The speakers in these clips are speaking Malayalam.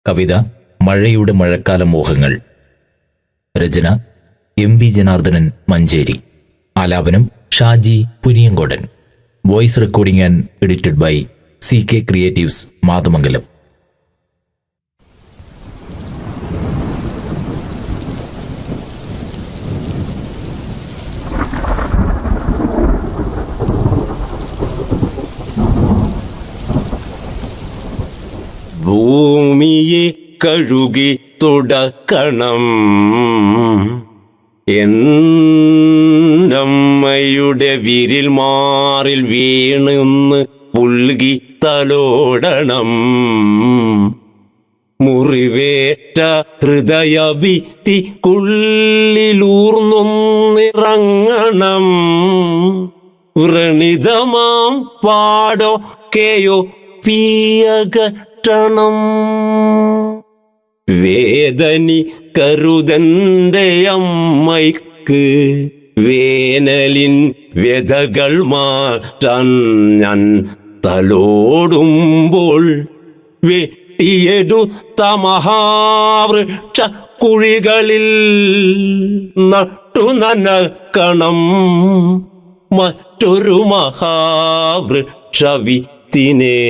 കവിത മഴയുടെ മഴക്കാല മോഹങ്ങൾ. രചന MB ജനാർദ്ദനൻ മഞ്ചേരി. ആലാപനം Shaji Puniyankodan. Voice recording and edited by CK creatives Mathamangalam. ഭൂമിയെ കഴുകി തുടക്കണം, എന്നമ്മയുടെ വിരിൽ മാറിൽ വീണെന്ന് പുൽകി തലോടണം. മുറിവേറ്റ ഹൃദയഭിത്തിക്കുള്ളിലൂർന്നൊന്നിറങ്ങണം. വ്രണിതമാം പാടൊക്കെയോ പിയകറ്റണം. വേദനി കരുതന്റെ അമ്മയ്ക്ക് വേനലിൻ വ്യതകൾ മാറ്റാൻ ഞാൻ തലോടുമ്പോൾ വെട്ടിയെടുത്ത മഹാവൃക്ഷ കുഴികളിൽ നട്ടു നനക്കണം മറ്റൊരു മഹാവൃക്ഷവിത്തിനെ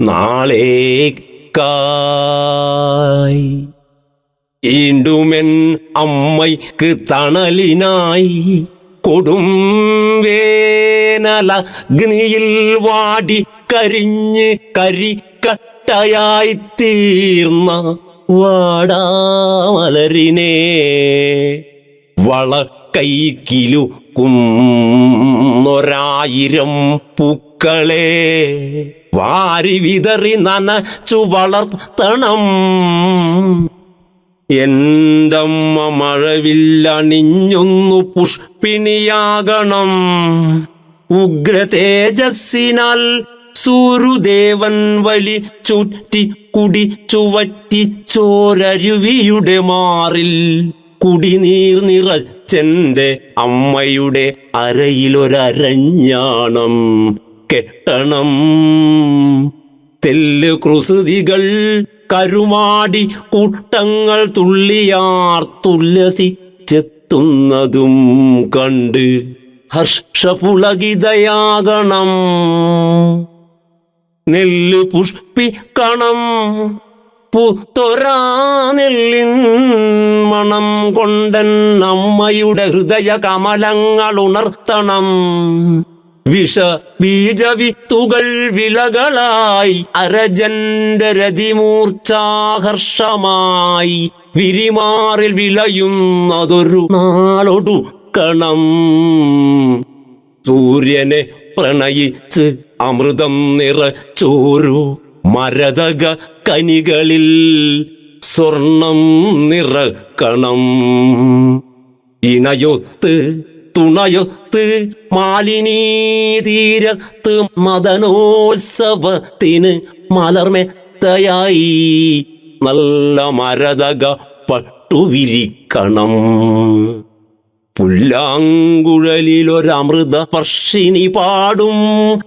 നാളേക്കായി. വീണ്ടുമെൻ അമ്മയ്ക്ക് തണലിനായി കൊടും വേനലഗ്നിയിൽ വാടി കരിഞ്ഞ് കരിക്കട്ടയായി തീർന്ന വാടാമലരിനെ വളക്കൈക്കിലുക്കുന്നൊരായിരം പൂക്കളെ വാരി വിതറി നനച്ചു വളർത്തണം. എന്റമ്മ മഴവില്ലണിഞ്ഞൊന്നു പുഷ്പിണിയാകണം. ഉഗ്രതേജസ്സിനാൽ സൂര്യദേവൻ വലി ചുറ്റി കുടി ചുവറ്റി ചോരരുവിയുടെ മാറിൽ കുടിനീർ നിറച്ചെന്റെ അമ്മയുടെ അരയിലൊരഞ്ഞാണം കെട്ടണം. തെല്ല് കുസൃതികൾ കരുമാടി കൂട്ടങ്ങൾ തുള്ളിയാർത്തുല്ലസിച്ചെത്തുന്നതും കണ്ട് ഹർഷപുളകിതയാകണം. നെല്ല് പുഷ്പിക്കണം, പൂത്തൊരാ നെല്ലിൻ മണം കൊണ്ടൻ അമ്മയുടെ ഹൃദയ കമലങ്ങൾ ഉണർത്തണം. വിഷ ബീജവിത്തുകൾ വിളകളായി അരജന്റെ രതിമൂർച്ചാഹർഷമായി വിരിമാറിൽ വിളയുന്നതൊരു നാളൊടുക്കണം. സൂര്യനെ പ്രണയിച്ച് അമൃതം നിറച്ചോരു മരതക കനികളിൽ സ്വർണം നിറക്കണം. ഇണയൊത്ത് തുണയൊത്ത് മാലിനീ തീരത്ത് മദനോത്സവത്തിന് മലർമെത്തയായി നല്ല മരതക പട്ടുവിരിക്കണം. പുല്ലാങ്കുഴലിലൊരമൃത വർഷിണി പാടും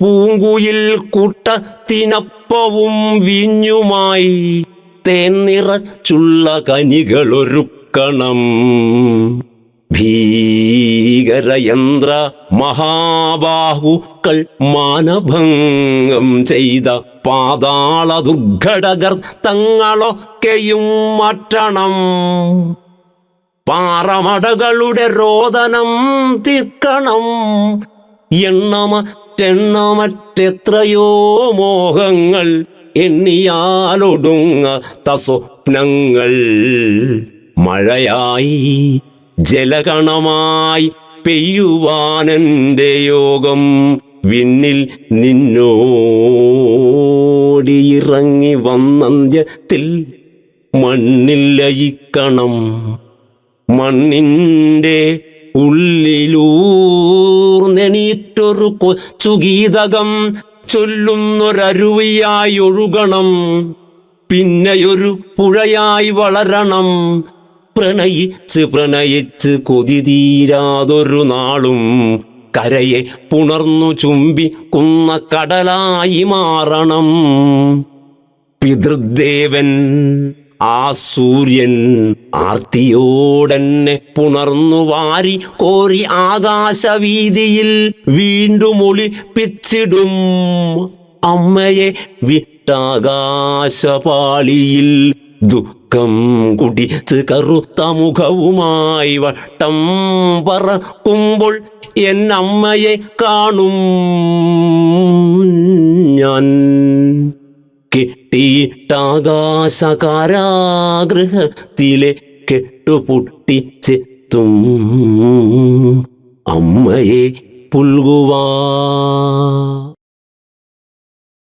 പൂങ്കുയിൽ കൂട്ടത്തിനപ്പവും വീഞ്ഞുമായി തേൻ നിറച്ചുള്ള കനികളൊരുക്കണം. ഭീകരയന്ത്ര മഹാബാഹുക്കൾ മാനഭംഗം ചെയ്ത പാതാള ദുർഘടഗർത്തങ്ങളൊക്കെയും മാറ്റണം. പാറമടകളുടെ രോദനം തീർക്കണം. എണ്ണമറ്റെത്രയോ മോഹങ്ങൾ എണ്ണിയാലൊടുങ്ങാത്ത സ്വപ്നങ്ങൾ മഴയായി ജലകണമായി പെയ്യുവാനെന്റെ യോഗം വിണ്ണിൽ നിന്നോടിയിറങ്ങി വന്നന്ത്യത്തിൽ മണ്ണിൽ ലയിക്കണം. മണ്ണിൻ്റെ ഉള്ളിലൂർന്നെണീറ്റൊരു കൊച്ചുഗീതകം ചൊല്ലുന്നൊരരുവിയായി ഒഴുകണം. പിന്നെയൊരു പുഴയായി വളരണം. പ്രണയിച്ച് പ്രണയിച്ച് കൊതി തീരാതൊരു നാളും കരയെ പുണർന്നു ചുംബിക്കുന്ന കടലായി മാറണം. പിതൃദേവൻ ആ സൂര്യൻ ആർത്തിയോടെന്നെ പുണർന്നു വാരി കോരി ആകാശവീതിയിൽ വീണ്ടും ഒളിപ്പിച്ചിടും. അമ്മയെ വിട്ടാകാശപാളിയിൽ ദുഃഖം കുടിച്ച് കറുത്ത മുഖവുമായി വട്ടം പറക്കുമ്പോൾ എന്നമ്മയെ കാണും ഞാൻ. കെട്ടിയിട്ടാകാശകാരാഗൃഹത്തിലെ കെട്ടുപൊട്ടിച്ചെത്തും അമ്മയെ പുൽകുവാൻ.